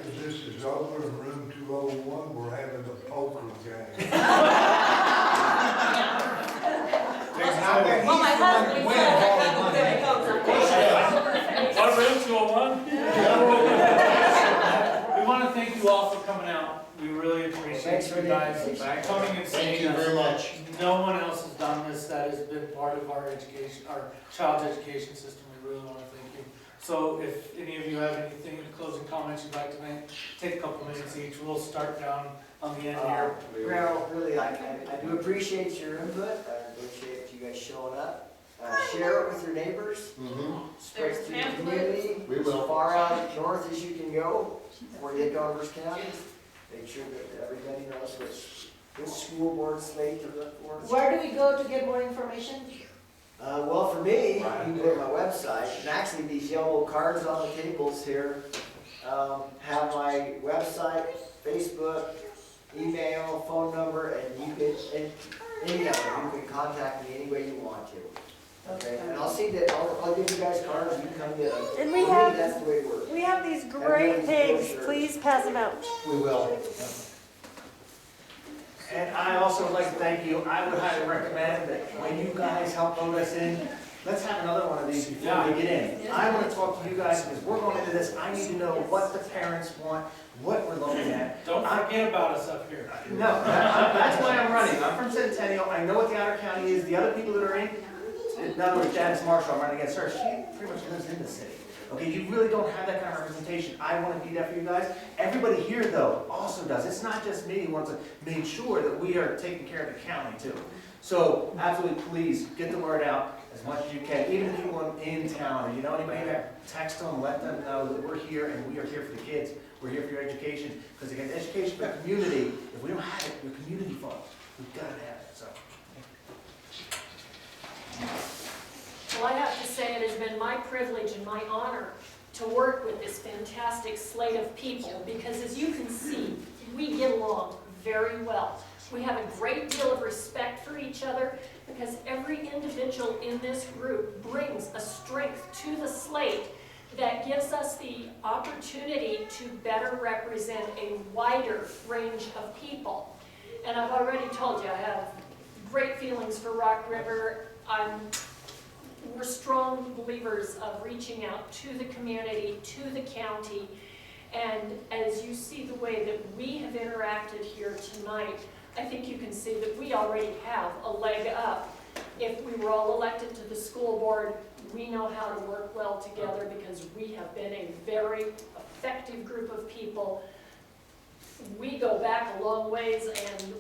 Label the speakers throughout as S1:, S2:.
S1: after this is over in room 201, we're having a poker game.
S2: Well, my husband said I
S3: What, room 201? We want to thank you all for coming out. We really appreciate you guys coming and seeing us.
S4: Thank you very much.
S3: No one else has done this that has been part of our education, our child's education system. We really want to thank you. So if any of you have anything, closing comments you'd like to make, take a couple minutes each. We'll start down on the end here.
S5: Well, really, I do appreciate your input. I appreciate you guys showing up. Share it with your neighbors. Spread it through the community.
S4: We will.
S5: As far out north as you can go, before you hit Governor's County. Make sure that everybody knows which school board slate to look for.
S2: Where do we go to get more information?
S5: Well, for me, you can go to my website, and actually these yellow cards on the tables here have my website, Facebook, email, phone number, and you can, any of them, you can contact me any way you want to. Okay, and I'll see that, I'll give you guys cards, you can come get them.
S6: And we
S5: For me,
S6: have-
S5: that's the way it works.
S6: We have these great pigs, please pass them out.
S4: We will.
S7: And I also would like to thank you. I would highly recommend that when you guys help vote us in, let's have another one of these before we get in. I want to talk to you guys because we're going into this. I need to know what the parents want, what we're looking at.
S3: Don't forget about us up here.
S7: No, that's why I'm running. I'm from Centennial. I know what the outer county is. The other people that are in other words, Janice Marshall, I'm running against her. She pretty much lives in the city. Okay, you really don't have that kind of representation. I want to be that for you guys. Everybody here, though, also does. It's not just me who wants to make sure that we are taking care of the county, too. So, absolutely, please, get the word out as much as you can. Even if you want in town, or you know anybody there, text them, let them know that we're here and we are here for the kids. We're here for your education. Because, again, education for the community, if we don't have it, your community funds. We've got to have it, so.
S8: Well, I have to say it has been my privilege and my honor to work with this fantastic slate of people because as you can see, we get along very well. We have a great deal of respect for each other because every individual in this group brings a strength to the slate that gives us the opportunity to better represent a wider range of people. And I've already told you, I have great feelings for Rock River. We're strong believers of reaching out to the community, to the county, and as you see the way that we have interacted here tonight, I think you can see that we already have a leg up. If we were all elected to the school board, we know how to work well together because we have been a very effective group of people. We go back a long ways and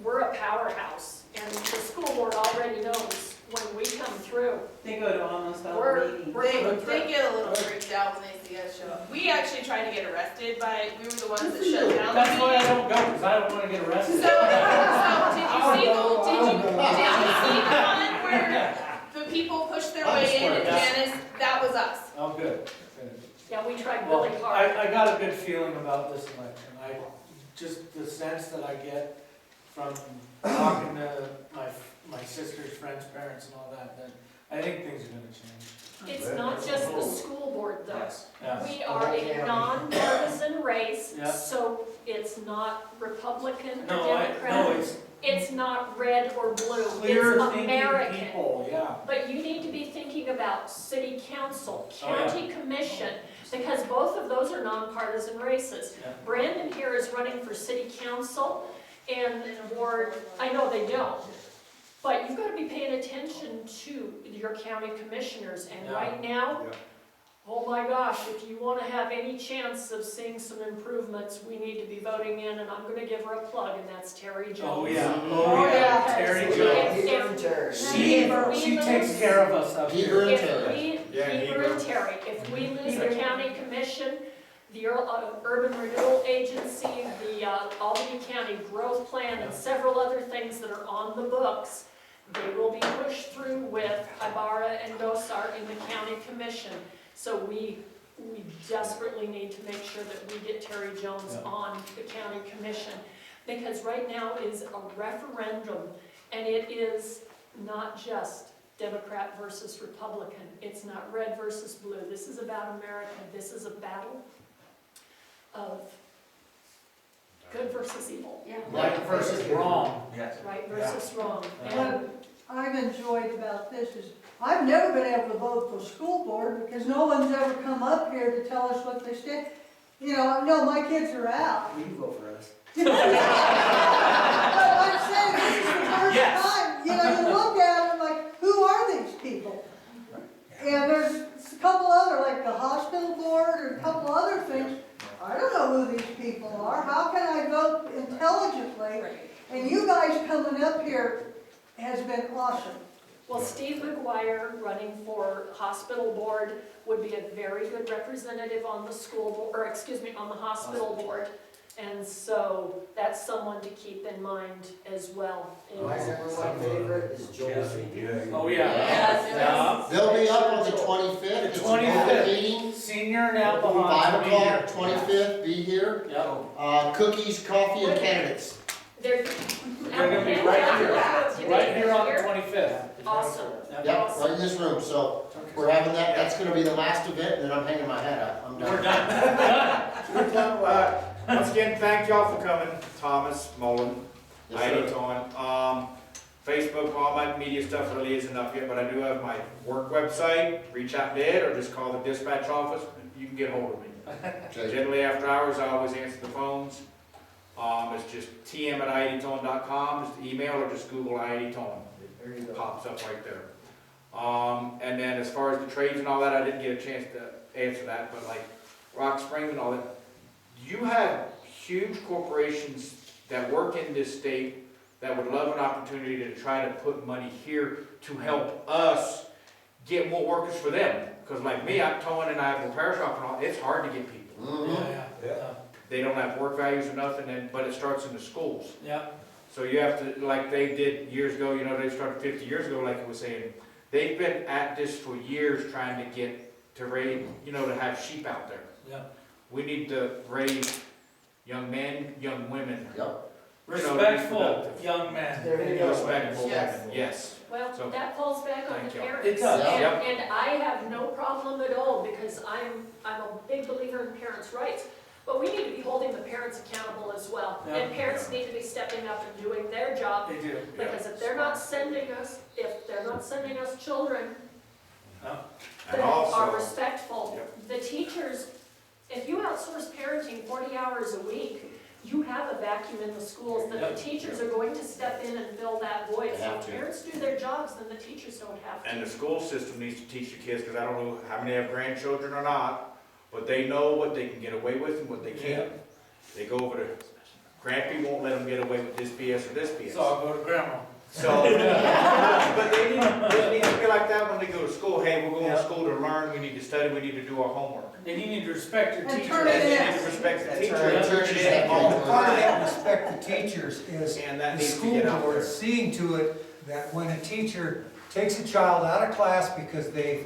S8: we're a powerhouse, and the school board already knows when we come through.
S2: They go to almost all
S8: We're
S2: meetings.
S8: coming through.
S9: They get a little freaked out when they see us show up. We actually tried to get arrested we were the ones that shut down the
S3: That's why I
S9: meeting.
S3: don't go, because I don't want to get arrested.
S9: So did you see the one where the people pushed their way in and Janice, that was us.
S3: Oh, good.
S8: Yeah, we tried
S3: Well,
S8: really hard.
S3: I got a good feeling about this election. Just the sense that I get from talking to my sister's friends' parents and all that I think things are going to change.
S8: It's not just the school board though.
S3: Yes.
S8: We are a non-partisan race,
S3: Yeah.
S8: so it's not Republican or
S3: No,
S8: Democrat.
S3: it's
S8: It's not red or blue.
S3: clear
S8: It's
S3: thinking
S8: American.
S3: people, yeah.
S8: But you need to be thinking about city council,
S3: Oh, yeah.
S8: county commission, because both of those are nonpartisan races.
S3: Yeah.
S8: Brandon here is running for city council and ward, I know they don't, but you've got to be paying attention to your county commissioners. And
S3: Yeah.
S8: right now,
S4: Yeah.
S8: oh my gosh, if you want to have any chance of seeing some improvements, we need to be voting in, and I'm going to give her a plug, and that's Teri Jo.
S3: Oh, yeah.
S2: Oh, yeah.
S3: Terry
S8: If-
S3: Jo.
S8: if-
S3: She takes care of us up
S4: Peter
S3: here.
S4: and
S8: If
S4: Terry.
S8: we,
S4: Yeah,
S8: Peter and Terry, if we lose the county commission, the Urban Renewal Agency, the Albany County Growth Plan, and several other things that are on the books, they will be pushed through with Ibarra and Dosar in the county commission. So we desperately need to make sure that we get Terry Jones on the county commission. Because right now is a referendum, and it is not just Democrat versus Republican. It's not red versus blue. This is about America. This is a battle of versus evil.
S2: Yeah.
S3: Right versus wrong.
S7: Yes.
S8: Right versus wrong.
S3: Yeah.
S8: And
S4: What I've enjoyed about this is, I've never been able to vote for school board because no one's ever come up here to tell us what they stand. You know, no, my kids are out.
S5: You can vote for us.
S4: But I'm saying, this is the first
S7: Yes.
S4: time, you know, you look at it like, who are these people? And there's a couple other, like the hospital board or a couple other things. I don't know who these people are. How can I vote intelligently? And you guys coming up here has been awesome.
S8: well, Steve McGuire running for hospital board would be a very good representative on the school board, or excuse me, on the hospital board. And so that's someone to keep in mind as well.
S5: My number one favorite is Joel Senior.
S3: Oh, yeah.
S2: Yes,
S3: Yeah.
S10: They'll be up on the 25th.
S3: The
S10: It's a
S3: 25th.
S10: public meeting.
S3: Senior and Albany.
S10: 5 o'clock, 25th, be here.
S3: Yep.
S10: Cookies, coffee, and candidates.
S8: They're
S3: They're gonna be right here, right here on the 25th.
S8: Awesome.
S10: Yep, right in this room, so we're having that, that's gonna be the last event, and then I'm hanging my head up, I'm
S3: We're
S10: done.
S3: done.
S11: Once again, thank y'all for coming, Thomas, Mullan,
S10: Yes,
S11: Heidi,
S10: sir.
S11: Ton. Facebook, all my media stuff really isn't up yet, but I do have my work website, reach out there, or just call the dispatch office, you can get hold of me.
S10: Okay.
S11: Generally after hours, I always answer the phones. It's just tm@iedton.com, just email, or just Google IEDTon.
S5: There you go.
S11: Pops up right there. And then as far as the trades and all that, I didn't get a chance to answer that, but like Rock Springs and all that, you have huge corporations that work in this state that would love an opportunity to try to put money here to help us get more workers for them. Because like me, I'm towing and I have a repair shop and all, it's hard to get people.
S10: Mhm.
S3: Yeah.
S11: They don't have work values or nothing, but it starts in the schools.
S3: Yeah.
S11: So you have to, like they did years ago, you know, they started 50 years ago, like I was saying, they've been at this for years trying to get to raise, you know, to have sheep out there.
S3: Yeah.
S11: We need to raise young men, young women.
S10: Yep.
S3: Respectful young men.
S5: There you go.
S11: Respectful
S2: Yes.
S11: women, yes.
S8: Well,
S11: So,
S8: that falls back on
S11: thank
S8: the
S11: you.
S8: parents.
S3: It does.
S8: And,
S11: Yep.
S8: and I have no problem at all, because I'm a big believer in parents' rights. But we need to be holding the parents accountable as well.
S3: Yeah.
S8: And parents need to be stepping up and doing their job,
S3: They do.
S8: because if they're not sending us children
S11: And
S8: that are
S11: also,
S8: respectful, the teachers, if you outsource parenting 40 hours a week, you have a vacuum in the schools that
S3: Yep.
S8: the teachers are going to step in and fill that void.
S10: They
S8: So
S10: have
S8: if
S10: to.
S8: parents do their jobs, then the teachers don't have to.
S11: and the school system needs to teach the kids, because I don't know how many have grandchildren or not, but they know what they can get away with and what they can't. They go over to, Grampy won't let them get away with this BS or this BS.
S3: So I'll go to grandma.
S11: So, but they need to be like that when they go to school. Hey, we're going to school to learn, we need to study, we need to do our homework.
S3: And you need to respect your
S4: And
S3: teacher.
S4: turn it
S11: And they
S4: in.
S11: need to respect the
S5: That's
S11: teacher.
S5: right.
S11: and turn it
S10: Teachers
S11: in.
S10: have to-
S1: Part of that respect the teachers is
S11: And that
S1: the
S11: needs to
S1: school
S11: get out
S1: board
S11: there.
S1: seeing to it that when a teacher takes a child out of class because they've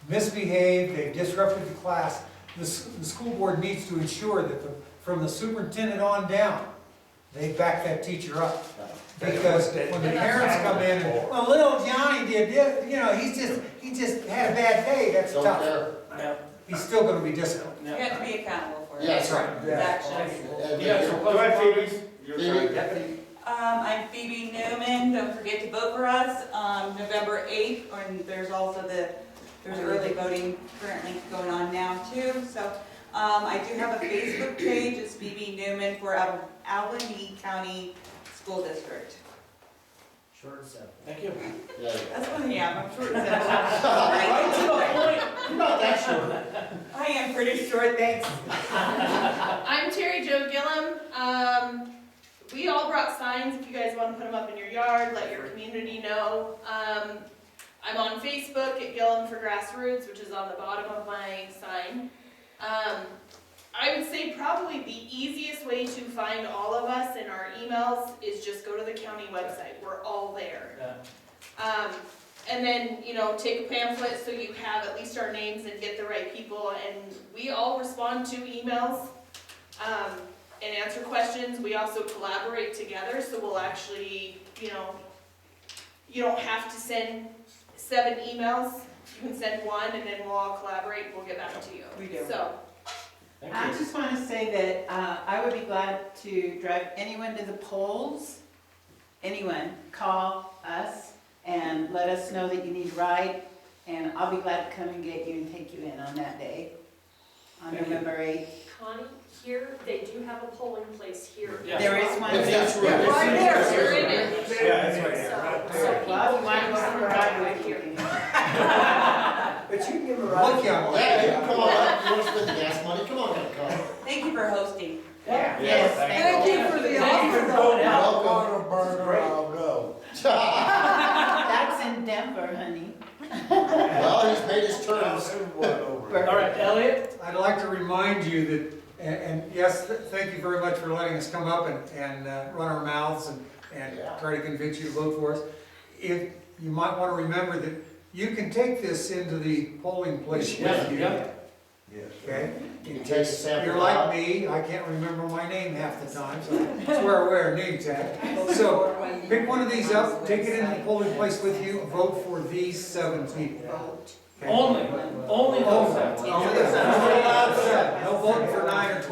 S1: misbehaved, they've disrupted the class, the school board needs to ensure that from the superintendent on down, they back that teacher up. Because when the parents come in and, well, little Johnny did this, you know, he just had a bad day, that's
S10: Don't
S1: tough.
S10: care.
S3: Yeah.
S1: He's still gonna be disciplined.
S2: You have to be accountable for it.
S10: Yes.
S1: right.
S2: His actions.
S10: And
S3: Yeah, so
S11: Go ahead, Phoebe. You're
S10: Phoebe?
S11: right.
S5: Deputy.
S2: I'm Phoebe Newman, don't forget to vote for us, November 8th, and there's also there's early voting currently going on now too, so, I do have a Facebook page, it's Phoebe Newman for Albany County School District.
S5: Short and simple.
S3: Thank you.
S10: Yeah.
S2: That's what I am, I'm short and simple.
S3: Right to the point.
S10: You're not that short.
S2: I am pretty short, thanks.
S9: I'm Teri Jo Gillum. We all brought signs, if you guys want to put them up in your yard, let your community know. I'm on Facebook at Gillum for Grassroots, which is on the bottom of my sign. I would say probably the easiest way to find all of us in our emails is just go to the county website, we're all there.
S3: Yeah.
S9: And then, you know, take a pamphlet so you have at least our names and get the right people, and we all respond to emails, and answer questions. We also collaborate together, so we'll actually, you know, you don't have to send 7 emails, you can send 1, and then we'll all collaborate, and we'll get back to you.
S2: We do.
S9: So,
S3: Thank
S12: I
S3: you.
S12: just want to say that I would be glad to drive anyone to the polls. Anyone, call us and let us know that you need a ride, and I'll be glad to come and get you and take you in on that day, on
S3: Thank you.
S12: November 8th.
S8: Connie, here, they do have a polling place here.
S3: Yeah.
S12: There is one
S10: If
S12: there.
S10: that's right.
S4: Yeah, right there.
S8: You're in it.
S3: Yeah, it's right
S8: So
S3: there.
S8: people
S12: Well, if you want to go
S8: can
S12: for a ride with you.
S5: But you can give them a ride.
S1: Look, young lady.
S10: Yeah, come on, you wanna spend the gas money, come on, come.
S2: Thank you for hosting.
S12: Yes,
S4: Thank you for the
S3: Thank you for
S4: offer,
S3: going out.
S10: Welcome.
S12: That's in Denver, honey.
S10: Well, he's made his terms.
S3: All right, Elliot?
S1: I'd like to remind you that, and yes, thank you very much for letting us come up and run our mouths and
S10: Yeah.
S1: try to convince you to vote for us. If, you might want to remember that you can take this into the polling place
S3: Yeah,
S1: with you.
S3: yeah.
S1: Okay?
S10: You can take a sample
S1: You're like
S10: out.
S1: me, I can't remember my name half the time, so that's where I wear a name tag. So, pick one of these up, take it into the polling place with you, vote for these 7 people. Okay?
S3: Only those.
S1: Only those 7. No voting for 9 or 12.